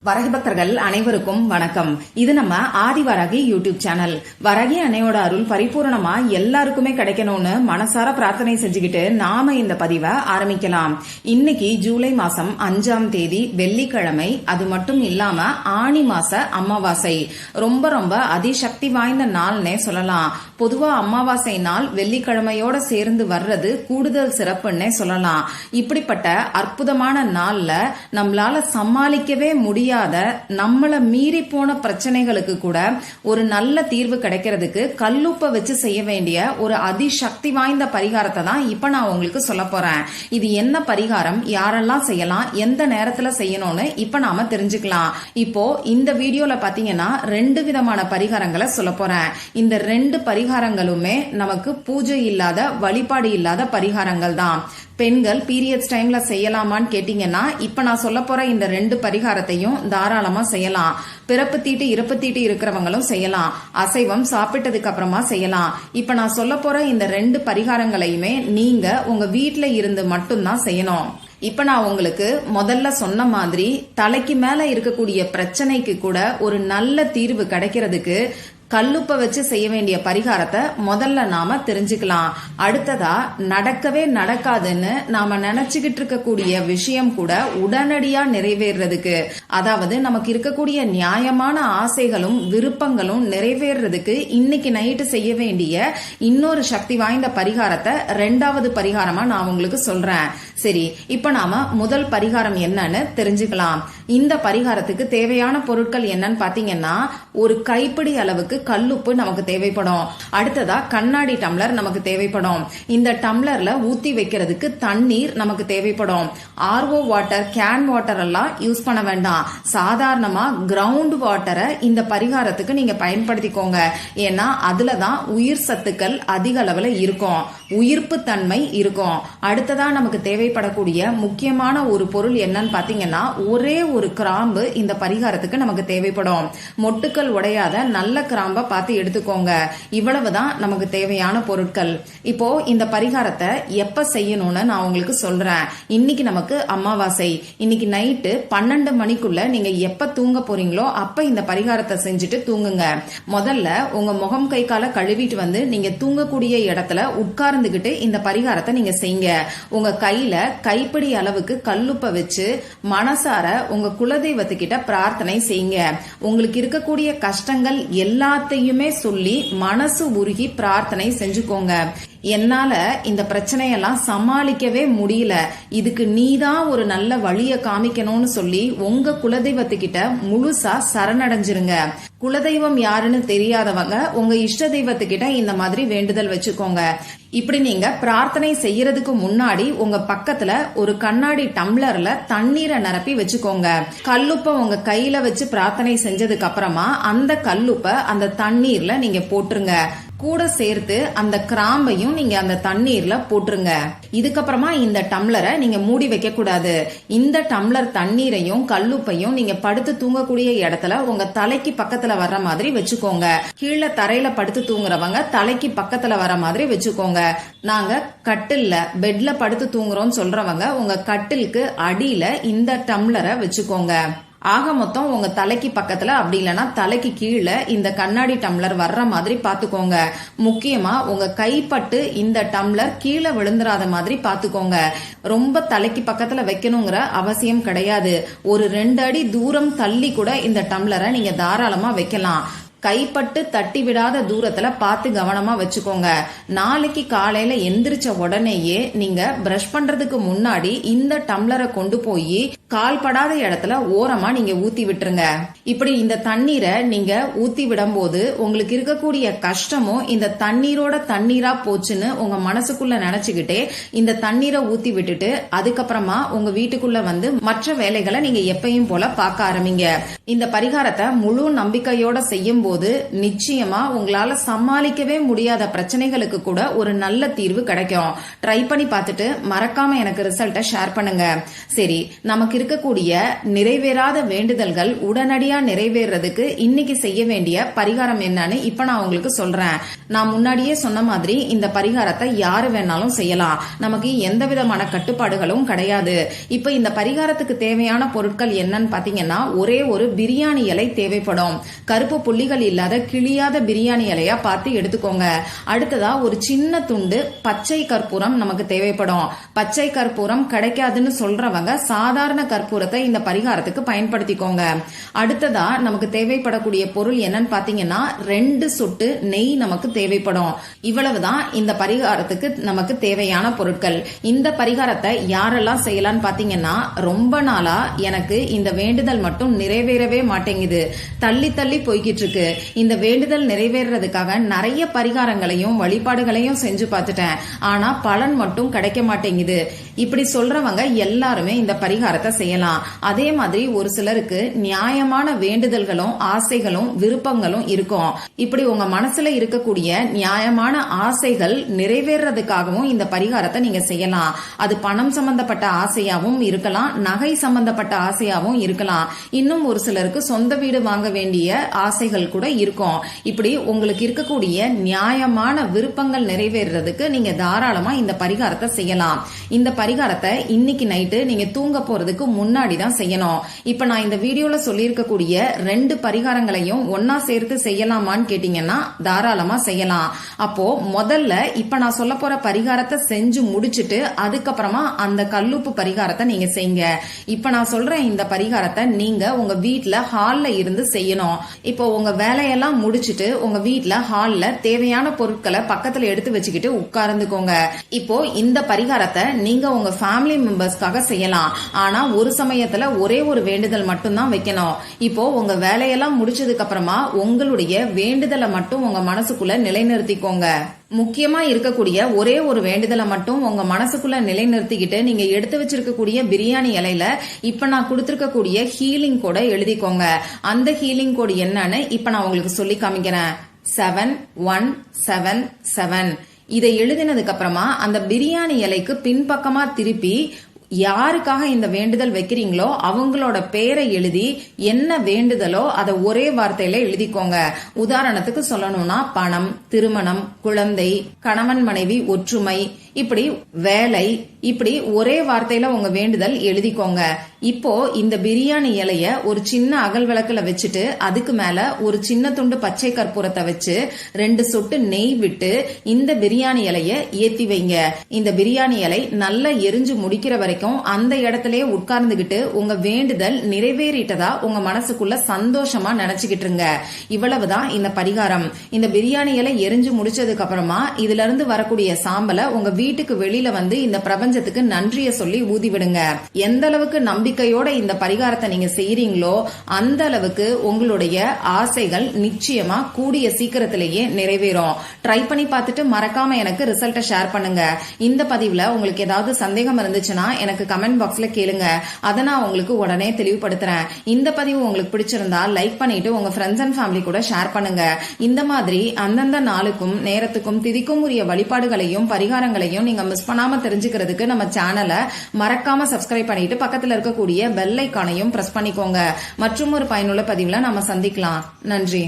வரகி பக்தர்கள் அனைவருக்கும் வணக்கம். இது நம்ம ஆதிவராகி யூடியூப் சேனல். வரகி அன்னையோட அருள் பரிபூரணமா எல்லாருக்குமே கிடைக்கணும்னு மனசார பிரார்த்தனை செஞ்சுக்கிட்டு நாம இந்த பதிவை ஆரம்பிக்கலாம். இன்னைக்கு ஜூலை மாசம் 5ஆம் தேதி வெள்ளிக்கிழமை. அது மட்டும் இல்லாம ஆணி மாச அமாவாசை. ரொம்ப ரொம்ப அதிசக்தி வாய்ந்த நாள்னே சொல்லலாம். பொதுவா அமாவாசை நாள் வெள்ளிக்கிழமையோட சேர்ந்து வர்றது கூடுதல் சிறப்புன்னே சொல்லலாம். இப்படிப்பட்ட அற்புதமான நாள்ல நம்மளால சமாளிக்கவே முடியாத நம்மள மீறி போன பிரச்சனைகளுக்கு கூட ஒரு நல்ல தீர்வு கிடைக்கிறதுக்கு கல்லுப்பை வச்சு செய்ய வேண்டிய ஒரு அதிசக்தி வாய்ந்த பரிகாரத்தை தான் இப்ப நான் உங்களுக்கு சொல்ல போறேன். இது என்ன பரிகாரம், யாரெல்லாம் செய்யலாம், எந்த நேரத்துல செய்யணும்னு இப்ப நாம தெரிஞ்சுக்கலாம். இப்போ இந்த வீடியோல பாத்தீங்கன்னா 2 விதமான பரிகாரங்களை சொல்ல போறேன். இந்த 2 பரிகாரங்களுமே நமக்கு பூஜை இல்லாத, வழிபாடு இல்லாத பரிகாரங்கள் தான். பெண்கள் பீரியட்ஸ் டைம்ல செய்யலாமான்னு கேட்டீங்கன்னா இப்ப நான் சொல்ல போற இந்த 2 பரிகாரத்தையும் தாராளமா செய்யலாம். பிறப்பு தீட்டு இறப்பு தீட்டு இருக்கிறவங்களும் செய்யலாம். அசைவம் சாப்பிட்டதுக்கு அப்புறமா செய்யலாம். இப்ப நான் சொல்ல போற இந்த 2 பரிகாரங்களையுமே நீங்க உங்க வீட்டுல இருந்து மட்டும்தான் செய்யணும். இப்ப நான் உங்களுக்கு முதல்ல சொன்ன மாதிரி தலைக்கு மேல இருக்கக்கூடிய பிரச்சனைக்கு கூட ஒரு நல்ல தீர்வு கிடைக்கிறதுக்கு கல்லுப்பை வச்சு செய்ய வேண்டிய பரிகாரத்தை முதல்ல நாம தெரிஞ்சுக்கலாம். அடுத்ததா நடக்கவே நடக்காதுன்னு நாம நினைச்சுக்கிட்டு இருக்கக்கூடிய விஷயம் கூட உடனடியா நிறைவேறதுக்கு, அதாவது நமக்கு இருக்கக்கூடிய நியாயமான ஆசைகளும் விருப்பங்களும் நிறைவேறதுக்கு இன்னைக்கு நைட்டு செய்ய வேண்டிய இன்னொரு சக்தி வாய்ந்த பரிகாரத்தை 2வது பரிகாரமா நான் உங்களுக்கு சொல்றேன். சரி, இப்ப நாம முதல் பரிகாரம் என்னன்னு தெரிஞ்சுக்கலாம். இந்த பரிகாரத்துக்கு தேவையான பொருட்கள் என்னன்னு பாத்தீங்கன்னா, ஒரு கைப்பிடி அளவுக்கு கல்லுப்பு நமக்கு தேவைப்படும். அடுத்ததா கண்ணாடி டம்ளர் நமக்கு தேவைப்படும். இந்த டம்ளர்ல ஊத்தி வைக்கிறதுக்கு தண்ணீர் நமக்கு தேவைப்படும். ஆர்ஓ வாட்டர், கேன் வாட்டர் எல்லாம் யூஸ் பண்ண வேண்டாம். சாதாரணமா கிரவுண்ட் வாட்டரை இந்த பரிகாரத்துக்கு நீங்க பயன்படுத்திக்கோங்க. ஏன்னா அதுலதான் உயிர் சத்துக்கள் அதிக அளவுல இருக்கும், உயிர்ப்பு தன்மை இருக்கும். அடுத்ததா நமக்கு தேவைப்படக்கூடிய முக்கியமான ஒரு பொருள் என்னன்னு பாத்தீங்கன்னா, ஒரே ஒரு கிராம்பு இந்த பரிகாரத்துக்கு நமக்கு தேவைப்படும். மொட்டுக்கள் உடையாத நல்ல கிராம்பை பார்த்து எடுத்துக்கோங்க. இவ்வளவுதான் நமக்கு தேவையான பொருட்கள். இப்போ இந்த பரிகாரத்தை எப்ப செய்யணும்னு நான் உங்களுக்கு சொல்றேன். இன்னைக்கு நமக்கு அமாவாசை. இன்னைக்கு நைட்டு 12 மணிக்குள்ள நீங்க எப்ப தூங்க போறீங்களோ அப்ப இந்த பரிகாரத்தை செஞ்சுட்டு தூங்குங்க. முதல்ல உங்க முகம் கை கால கழுவிட்டு வந்து நீங்க தூங்கக்கூடிய இடத்துல உட்கார்ந்துகிட்டு இந்த பரிகாரத்தை நீங்க செய்யுங்க. உங்க கையில கைப்பிடி அளவுக்கு கல்லுப்பை வச்சு மனசார உங்க குலதெய்வத்துக்கிட்ட பிரார்த்தனை செய்யுங்க. உங்களுக்கு இருக்கக்கூடிய கஷ்டங்கள் எல்லாத்தையுமே சொல்லி மனசு உருகி பிரார்த்தனை செஞ்சுக்கோங்க. என்னால இந்த பிரச்சனையெல்லாம் சமாளிக்கவே முடியல, இதுக்கு நீதான் ஒரு நல்ல வழிய காமிக்கணும்னு சொல்லி உங்க குலதெய்வத்துக்கிட்ட முழுசா சரணடைஞ்சிருங்க. குலதெய்வம் யாருன்னு தெரியாதவங்க உங்க இஷ்ட தெய்வத்துக்கிட்ட இந்த மாதிரி வேண்டுதல் வச்சுக்கோங்க. இப்படி நீங்க பிரார்த்தனை செய்யறதுக்கு முன்னாடி உங்க பக்கத்துல ஒரு கண்ணாடி டம்ளர்ல தண்ணீரை நிரப்பி வச்சுக்கோங்க. கல்லுப்ப உங்க கையில வச்சு பிரார்த்தனை செஞ்சதுக்கு அப்புறமா அந்த கல்லுப்ப அந்த தண்ணீர்ல நீங்க போட்டுருங்க. கூட சேர்த்து அந்த கிராம்பையும் நீங்க அந்த தண்ணீர்ல போட்டுருங்க. இதுக்கப்புறமா இந்த டம்ளரை நீங்க மூடி வைக்க கூடாது. இந்த டம்ளர் தண்ணீரையும் கல்லுப்பையும் நீங்க படுத்து தூங்கக்கூடிய இடத்துல உங்க தலைக்கு பக்கத்துல வர்ற மாதிரி வச்சுக்கோங்க. கீழே தரையில படுத்து தூங்குறவங்க தலைக்கு பக்கத்துல வர மாதிரி வச்சுக்கோங்க. நாங்க கட்டில்ல பெட்ல படுத்து தூங்குறோம் சொல்றவங்க உங்க கட்டிலுக்கு அடியில இந்த டம்ளரை வச்சுக்கோங்க. ஆக மொத்தம் உங்க தலைக்கு பக்கத்துல, அப்படி இல்லைன்னா தலைக்கு கீழே இந்த கண்ணாடி டம்ளர் வர்ற மாதிரி பாத்துக்கோங்க. முக்கியமா உங்க கைப்பட்டு இந்த டம்ளர் கீழே விழுந்துராத மாதிரி பாத்துக்கோங்க. ரொம்ப தலைக்கு பக்கத்துல வைக்கணுங்கிற அவசியம் கிடையாது. ஒரு 2 அடி தூரம் தள்ளி கூட இந்த டம்ளரை நீங்க தாராளமா வைக்கலாம். கைப்பட்டு தட்டி விடாத தூரத்துல பார்த்து கவனமா வச்சுக்கோங்க. நாளைக்கு காலையில எந்திரிச்ச உடனேயே நீங்க பிரஷ் பண்றதுக்கு முன்னாடி இந்த டம்ளரை கொண்டு போய் கால்படாத இடத்துல ஓரமா நீங்க ஊத்தி விட்டுருங்க. இப்படி இந்த தண்ணீரை நீங்க ஊத்தி விடும் போது உங்களுக்கு இருக்கக்கூடிய கஷ்டமும் இந்த தண்ணீரோட தண்ணீரா போச்சுன்னு உங்க மனசுக்குள்ள நினைச்சுக்கிட்டே இந்த தண்ணீரை ஊத்தி விட்டுட்டு அதுக்கப்புறமா உங்க வீட்டுக்குள்ள வந்து மற்ற வேலைகளை நீங்க எப்பயும் போல பார்க்க ஆரம்பிங்க. இந்த பரிகாரத்தை முழு நம்பிக்கையோட செய்யும் போது நிச்சயமா உங்களால சமாளிக்கவே முடியாத பிரச்சனைகளுக்கு கூட ஒரு நல்ல தீர்வு கிடைக்கும். ட்ரை பண்ணி பார்த்துட்டு மறக்காம எனக்கு ரிசல்ட்டை ஷேர் பண்ணுங்க. சரி, நமக்கு இருக்கக்கூடிய நிறைவேறாத வேண்டுதல்கள் உடனடியா நிறைவேறதுக்கு இன்னைக்கு செய்ய வேண்டிய பரிகாரம் என்னன்னு இப்ப நான் உங்களுக்கு சொல்றேன். நான் முன்னாடியே சொன்ன மாதிரி இந்த பரிகாரத்தை யாரு வேணாலும் செய்யலாம். நமக்கு எந்த விதமான கட்டுப்பாடுகளும் கிடையாது. இப்ப இந்த பரிகாரத்துக்கு தேவையான பொருட்கள் என்னன்னு பாத்தீங்கன்னா, ஒரே ஒரு பிரியாணி இலை தேவைப்படும். கருப்பு புள்ளிகள் இல்லாத கிளியாத பிரியாணி இலையா பார்த்து எடுத்துக்கோங்க. அடுத்ததா ஒரு சின்ன துண்டு பச்சை கற்பூரம் நமக்கு தேவைப்படும். பச்சை கற்பூரம் கிடைக்காதுன்னு சொல்றவங்க சாதாரண கற்பூரத்தை இந்த பரிகாரத்துக்கு பயன்படுத்திக்கோங்க. அடுத்ததா நமக்கு தேவைப்படக்கூடிய பொருள் என்னன்னு பாத்தீங்கன்னா, 2 சொட்டு நெய் நமக்கு தேவைப்படும். இவ்வளவுதான் இந்த பரிகாரத்துக்கு நமக்கு தேவையான பொருட்கள். இந்த பரிகாரத்தை யாரெல்லாம் செய்யலாம்னு பாத்தீங்கன்னா, ரொம்ப நாளா எனக்கு இந்த வேண்டுதல் மட்டும் நிறைவேறவே மாட்டேங்குது, தள்ளி தள்ளி போய்கிட்டு இருக்கு, இந்த வேண்டுதல் நிறைவேறதுக்காக நிறைய பரிகாரங்களையும் வழிபாடுகளையும் செஞ்சு பார்த்துட்டேன், ஆனா பலன் மட்டும் கிடைக்க மாட்டேங்குது, இப்படி சொல்றவங்க எல்லாருமே இந்த பரிகாரத்தை செய்யலாம். அதே மாதிரி ஒரு சிலருக்கு நியாயமான வேண்டுதல்களும் ஆசைகளும் விருப்பங்களும் இருக்கும். இப்படி உங்க மனசுல இருக்கக்கூடிய நியாயமான ஆசைகள் நிறைவேறதுக்காகவும் இந்த பரிகாரத்தை நீங்க செய்யலாம். அது பணம் சம்பந்தப்பட்ட ஆசையாவும் இருக்கலாம், நகை சம்பந்தப்பட்ட ஆசையாவும் இருக்கலாம். இன்னும் ஒரு சிலருக்கு சொந்த வீடு வாங்க வேண்டிய ஆசைகள் கூட இருக்கும். இப்படி உங்களுக்கு இருக்கக்கூடிய நியாயமான விருப்பங்கள் நிறைவேறதுக்கு நீங்க தாராளமா இந்த பரிகாரத்தை செய்யலாம். இந்த பரிகாரத்தை இன்னைக்கு நைட்டு நீங்க தூங்க போறதுக்கு முன்னாடி தான் செய்யணும். இப்ப நான் இந்த வீடியோல சொல்லியிருக்கக்கூடிய 2 பரிகாரங்களையும் ஒன்னா சேர்த்து செய்யலாமான்னு கேட்டீங்கன்னா தாராளமா செய்யலாம். அப்போ முதல்ல இப்ப நான் சொல்ல போற பரிகாரத்தை செஞ்சு முடிச்சிட்டு அதுக்கப்புறமா அந்த கல்லுப்பு பரிகாரத்தை நீங்க செய்யுங்க. இப்ப நான் சொல்றேன் இந்த பரிகாரத்தை நீங்க உங்க வீட்ல ஹால்ல இருந்து செய்யணும். இப்போ உங்க வேலையெல்லாம் முடிச்சிட்டு உங்க வீட்ல ஹால்ல தேவையான பொருட்களை பக்கத்துல எடுத்து வச்சுக்கிட்டு உட்கார்ந்துக்கோங்க. இப்போ இந்த பரிகாரத்தை நீங்க உங்க ஃபேமிலி மெம்பர்ஸ்க்காக செய்யலாம். ஆனா ஒரு சமயத்துல ஒரே ஒரு வேண்டுதல் மட்டும் தான் வைக்கணும். இப்போ உங்க வேலையெல்லாம் முடிச்சதுக்கு அப்புறமா உங்களுடைய வேண்டுதலை மட்டும் உங்க மனசுக்குள்ள நிலைநிறுத்திக்கோங்க. முக்கியமா இருக்கக்கூடிய ஒரே ஒரு வேண்டுதலை மட்டும் உங்க மனசுக்குள்ள நிலைநிறுத்திக்கிட்டு நீங்க எடுத்து வச்சிருக்கக்கூடிய பிரியாணி இலையில இப்ப நான் கொடுத்திருக்கக்கூடிய ஹீலிங் கோட எழுதிக்கோங்க. அந்த ஹீலிங் கோடு என்னன்னு இப்ப நான் உங்களுக்கு சொல்லி காமிக்கிறேன். 7177. இதை எழுதினதுக்கு அப்புறமா அந்த பிரியாணி இலைக்கு பின்பக்கமா திருப்பி யாருக்காக இந்த வேண்டுதல் வைக்கிறீங்களோ அவங்களோட பேரை எழுதி என்ன வேண்டுதலோ அதை ஒரே வார்த்தையில எழுதிக்கோங்க. உதாரணத்துக்கு சொல்லணும்னா பணம், திருமணம், குழந்தை, கணவன் மனைவி ஒற்றுமை, இப்படி வேலை, இப்படி ஒரே வார்த்தையில உங்க வேண்டுதல் எழுதிக்கோங்க. இப்போ இந்த பிரியாணி இலைய ஒரு சின்ன அகல் விளக்குல வச்சுட்டு அதுக்கு மேல ஒரு சின்ன துண்டு பச்சை கற்பூரத்தை வச்சு 2 சொட்டு நெய் விட்டு இந்த பிரியாணி இலைய ஏத்தி வைங்க. இந்த பிரியாணி இலை நல்லா எரிஞ்சு முடிக்கிற வரைக்கும் அந்த இடத்திலே உட்கார்ந்துகிட்டு உங்க வேண்டுதல் நிறைவேறிட்டதா உங்க மனசுக்குள்ள சந்தோஷமா நினைச்சுக்கிட்டு இருங்க. இவ்வளவுதான் இந்த பரிகாரம். இந்த பிரியாணி இலை எரிஞ்சு முடிச்சதுக்கு அப்புறமா இதுல இருந்து வரக்கூடிய சாம்பலை உங்க வீட்டுக்கு வெளியில வந்து இந்த பிரபஞ்சத்துக்கு நன்றிய சொல்லி ஊதி விடுங்க. எந்த அளவுக்கு நம்பிக்கையோட இந்த பரிகாரத்தை நீங்க செய்யறீங்களோ அந்த அளவுக்கு உங்களுடைய ஆசைகள் நிச்சயமா கூடிய சீக்கிரத்திலேயே நிறைவேறும். ட்ரை பண்ணி பார்த்துட்டு மறக்காம எனக்கு ரிசல்ட்டை ஷேர் பண்ணுங்க. இந்த பதிவுல உங்களுக்கு ஏதாவது சந்தேகம் இருந்துச்சுன்னா எனக்கு கமெண்ட் பாக்ஸ்ல கேளுங்க. அதை நான் உங்களுக்கு உடனே தெளிவுபடுத்துறேன். இந்த பதிவு உங்களுக்கு பிடிச்சிருந்தா லைக் பண்ணிட்டு உங்க ஃப்ரெண்ட்ஸ் அண்ட் ஃபேமிலி கூட ஷேர் பண்ணுங்க. இந்த மாதிரி அந்தந்த நாளுக்கும் நேரத்துக்கும் திதிக்கும் உரிய வழிபாடுகளையும் பரிகாரங்களையும் நீங்க மிஸ் பண்ணாம தெரிஞ்சுக்கிறதுக்கு நம்ம சேனலை மறக்காம சப்ஸ்கிரைப் பண்ணிட்டு பக்கத்துல இருக்கக்கூடிய பெல் ஐகானையும் பிரஸ் பண்ணிக்கோங்க. மற்றும் ஒரு பயனுள்ள பதிவுல நாம சந்திக்கலாம். நன்றி.